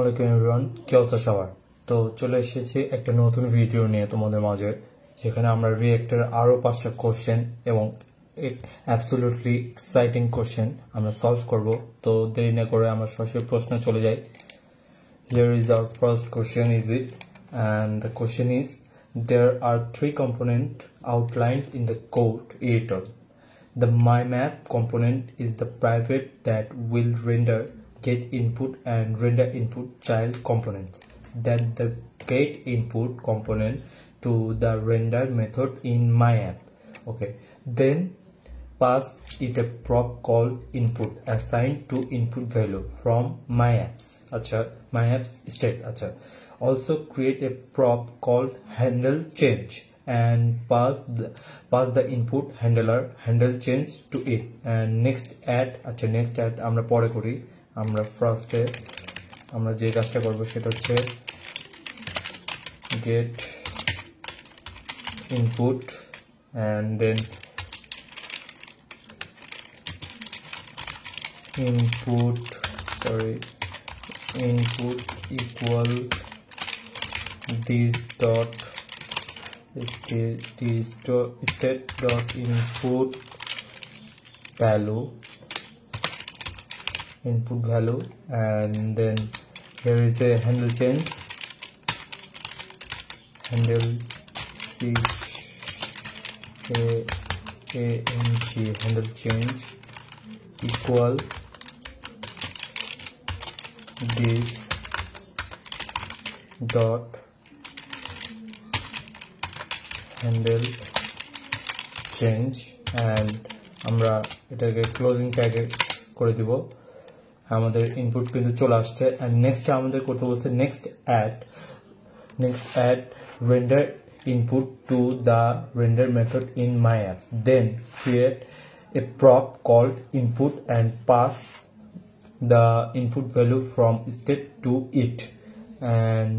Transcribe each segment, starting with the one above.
আসসালামু আলাইকুম এভরিওয়ান, কি অবস্থা সবার? তো চলে এসেছি একটা নতুন ভিডিও নিয়ে তোমাদের মাঝে, যেখানে আমরা রিয়েক্টের আরো 5টা কোশ্চেন এবং অ্যাবসলিউটলি এক্সাইটিং কোশ্চেন আমরা সলভ করব। তো দেরি না করে আমরা সরাসরি প্রশ্নে চলে যাই। Here is our first question, is it? And the question is, there are 3 components outlined in the code editor. The MyMap component is the private that will render get input and render input child components. That the get input component to the render method in MyApp. Okay. Then pass it a prop called input assigned to input value from MyApps. Acha, MyApps state. Acha. Also create a prop called handle change and pass the input handle change to it. And next add. Acha, next add আমরা পরে করি। আমরা ফার্স্টে আমরা যে কাজটা করব সেটা হচ্ছে get input and then input equal this dot state dot input value and then here is a handle change handle change equal this dot handle change and আমরা এটাকে ক্লোজিং ট্যাগে করে দিব। আমাদের ইনপুট কিন্তু চলে আসছে and next আমাদের করতে বলছে next add render input to the render method in MyApps. Then create a prop called input and pass the input value from state to it. And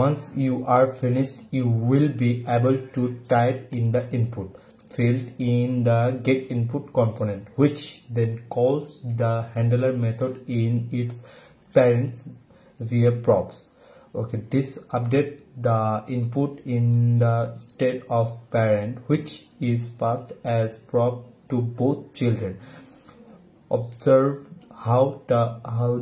once you are finished, you will be able to type in the input field in the get input component, which then calls the handler method in its parents via props. Okay, this update the input in the state of parent, which is passed as prop to both children. Observe how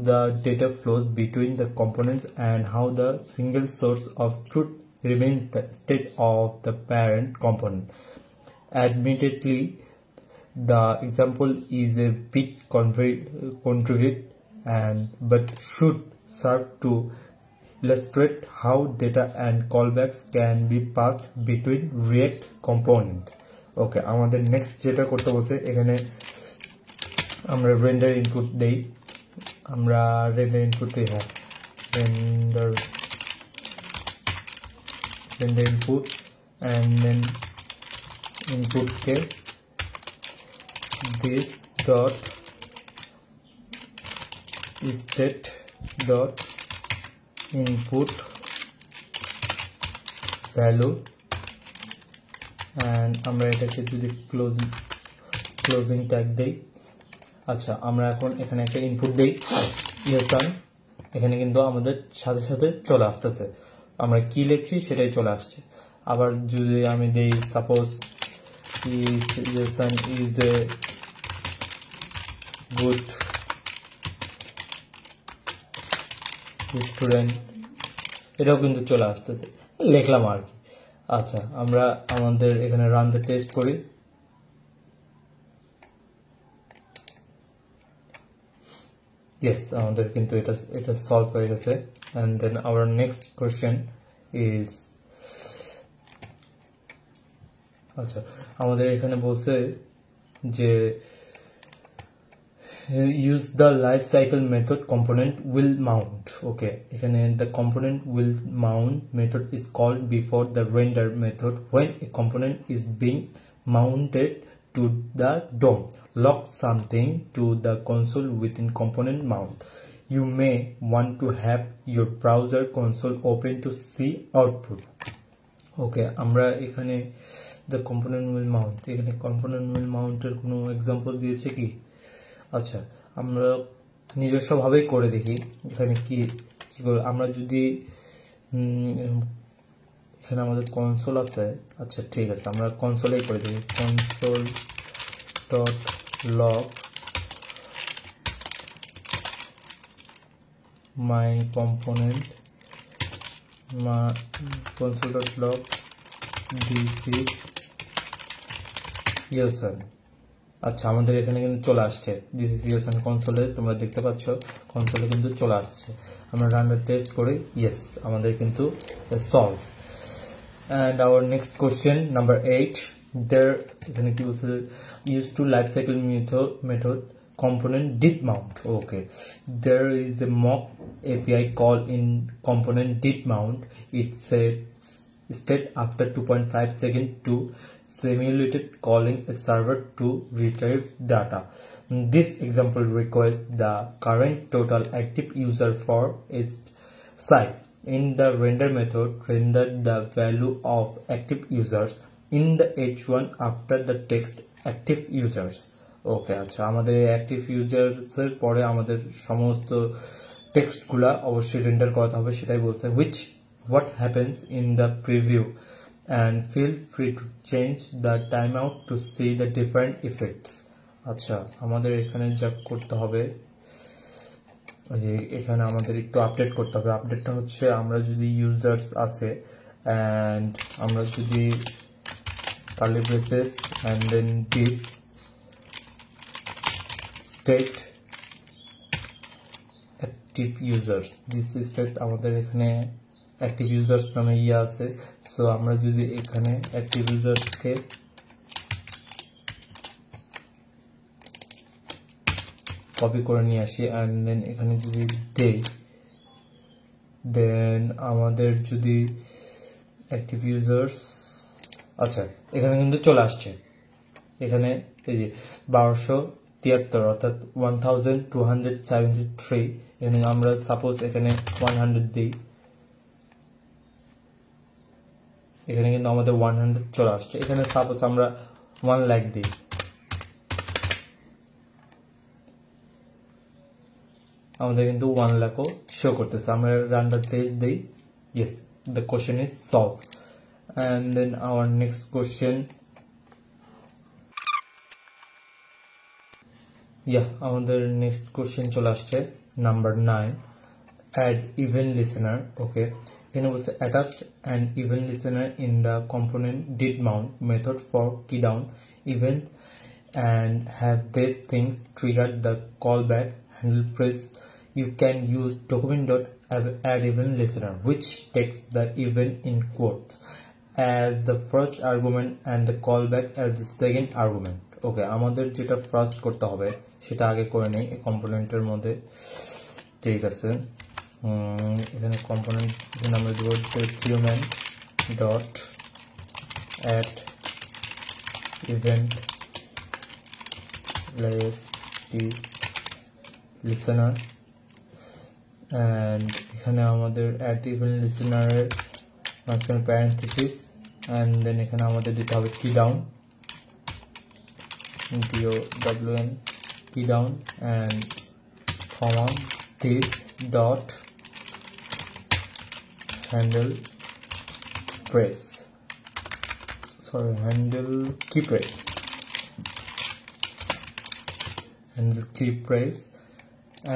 the data flows between the components and how the single source of truth remains the state of the parent component. Admittedly, the example is a bit contrived but should serve to illustrate how data and callbacks can be passed between React component. Okay, আমাদের next যেটা করতে বলছে এখানে আমরা render input দেই। আমরা render input দেই render input and then input ke this dot state dot input value and আমরা এটাকে যদি ক্লোজিং ট্যাগ দেই। আচ্ছা, আমরা এখন এখানে একটা ইনপুট দেই ইয়েসান, এখানে কিন্তু আমাদের সাথে সাথে চলে আসতেছে, আমরা কি লিখছি সেটাই চলে আসছে। আবার যদি আমি দেই সাপোজ ইয়েসান ইজ এ গুড স্টুডেন্ট, এটাও কিন্তু চলে আসতেছে, লিখলাম আর কি। আচ্ছা, আমরা আমাদের এখানে রান দ্য টেস্ট করি। Yes, আমাদের কিন্তু এটা সলভ হয়ে গেছে। and then our next question is আচ্ছা, আমাদের এখানে বলছে যে use the life cycle method component will mount. Okay, এখানে the component will mount method is called before the render method when a component is being mounted to the DOM. Lock something to the console within component mount. You may want to have your browser console open to see output. Okay, আমরা এখানে the component will mount, এখানে component will mount এর কোনো example দিয়েছে কি? আচ্ছা, আমরা নিজস্ব ভাবেই করে দেখি এখানে কি কি করব আমরা যদি এখানে আমাদের কনসোল আছে আচ্ছা ঠিক আছে আমরা কনসোলেই করে দিই console dot log my component my console.log this is your son আচ্ছা আমাদের এখানে কিন্তু চলে আসছে this is your son কনসোলে তোমরা দেখতে পাচ্ছ কনসোলে কিন্তু চলে আসছে আমরা রান টেস্ট করি yes আমাদের কিন্তু solve and our next question number 8 there এখানে কি বলছে used to life cycle method component did mount okay there is a mock API call in component did mount it sets state after 2.5 seconds to simulated calling a server to retrieve data this example requires the current total active user for its site in the render method render the value of active users in the h1 after the text active users ওকে আচ্ছা আমাদের active ইউজার্সের পরে আমাদের সমস্ত টেক্সটগুলো অবশ্যই render করাতে হবে সেটাই বলছে which what happens in the preview and feel free to change the timeout to see the different effects আচ্ছা আমাদের এখানে যা করতে হবে এখানে আমাদের একটু আপডেট করতে হবে আপডেটটা হচ্ছে আমরা যদি ইউজার্স আছে and আমরা যদি curly braces and then this state active users this state আমাদের এখানে active users নামে আছে সো আমরা যদি এখানে active users কে কপি করে নিয়ে আসি and then এখানে যদি দেই then আমাদের যদি active users আচ্ছা এখানে কিন্তু চলে আসছে এখানে এই যে 1273 অর্থাৎ 1273 এখানে আমরা সাপোজ এখানে 100 দেই এখানে কিন্তু আমাদের 100 চলে আসছে এখানে সাপোজ আমরা 1 লাখ দিই আমাদের কিন্তু 1 লাখও শো করতেছে আমরা রান্ডার টেস্ট দেই yes the question is solved and then our next question আমাদের next question চলে আসছে number 9 add event listener okay এখানে বলছে attached an event listener in the component did mount method for key down events and have these things triggered the callback handle press you can use document.add event listener which takes the event in quotes as the first argument and the callback as the second argument ওকে আমাদের যেটা first করতে হবে সেটা আগে করে নেই এই কম্পোনেন্টের মধ্যে ঠিক আছে এখানে কম্পোনেন্ট এখানে আমরা দেব document dot add event listener and এখানে আমাদের add event listener এর মাঝখানে parenthesis and then এখানে আমাদের দিতে হবে key down down key down and comma this dot handle press handle key press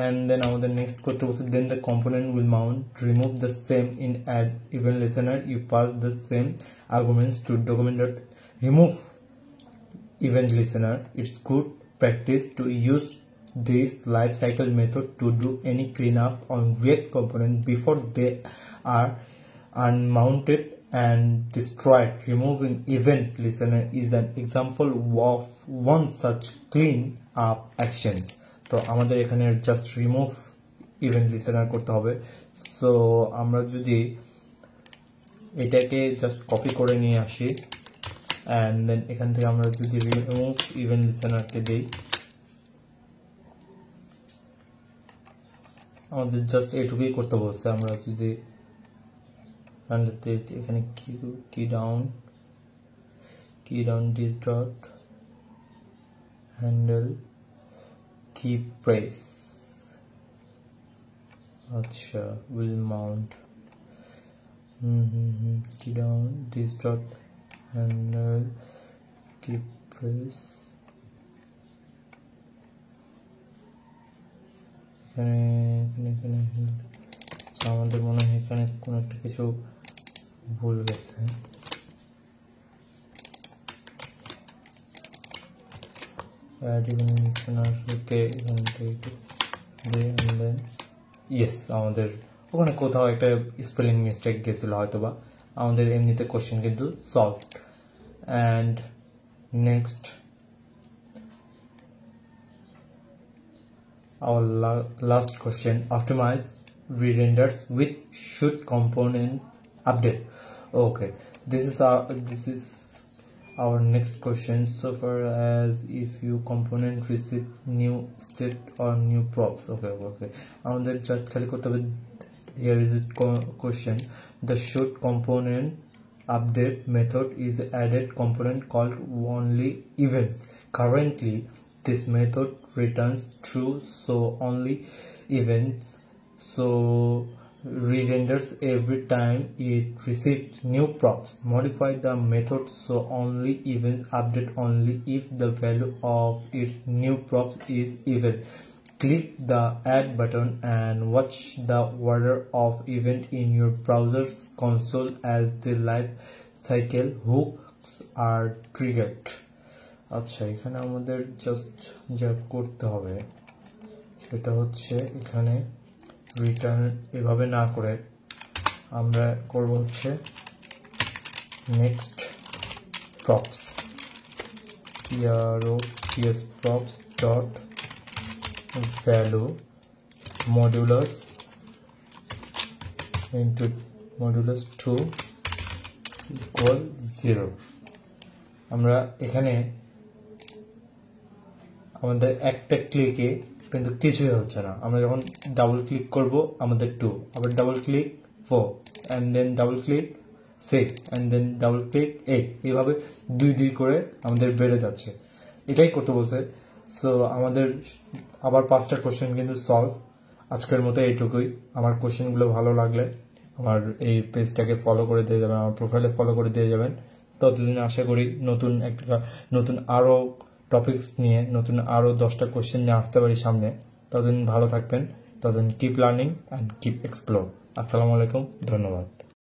and then our next code was then the component will mount remove the same in add event listener you pass the same arguments to document remove event listener it's good practice to use this lifecycle method to do any cleanup on React component before they are unmounted and destroyed removing event listener is an example of one such clean up actions তো আমাদের এখানে just remove event listener করতে হবে so আমরা যদি এটাকে just copy করে নিয়ে আসি and then এখান থেকে আমরা যদি রিমুভ ইভেন্ট লিসেনারকে দেই আমাদের জাস্ট এটুকুই করতে বলছে আমরা যদি এখানে কি down this dot handle key press acha will mount key down this dot handle keep press এখানে আমাদের মনে হয় এখানে কোনো একটা কিছু ভুল গেছে ইয়েস আমাদের ওখানে কোথাও একটা স্পেলিং মিস্টেক গেছিল হয়তো বা আমাদের এমনিতে কোশ্চেন কিন্তু solve and next our last question, optimize re-renders with should component update. Okay, this is our next question. So far as if you component receive new state or new props. Okay আমাদের just খালি করতে হবে here is a question. The should component update method is added component called only events. Currently this method returns true so only events so re-renders every time it receives new props. Modify the method so only events update only if the value of its new props is even. Click the add button and watch the order of event in your browser's console as the life cycle hooks are triggered. আচ্ছা এখানে আমাদের just যা করতে হবে সেটা হচ্ছে এখানে return এভাবে না করে আমরা করব হচ্ছে next props props dot value modulus into modulus 2 equal 0 আমরা এখানে আমাদের একটা ক্লিকে কিন্তু কিছুই হচ্ছে না আমরা যখন ডাবল ক্লিক করব আমাদের 2 আবার double click 4 and then double click 6 and then double click 8 এইভাবে দুই করে আমাদের বেড়ে যাচ্ছে এটাই করতে বলছে সো আমাদের আবার 5টা কোশ্চেন কিন্তু সলভ আজকের মতো এইটুকুই আমার কোশ্চেনগুলো ভালো লাগলে আমার এই পেজটাকে ফলো করে দিয়ে যাবেন আমার প্রোফাইলে ফলো করে দিয়ে যাবেন ততদিন আশা করি নতুন আরো টপিকস নিয়ে নতুন আরো 10টা কোশ্চেন নিয়ে আসতে পারি সামনে ততদিন ভালো থাকবেন ততদিন keep learning and keep explore আসসালামু আলাইকুম ধন্যবাদ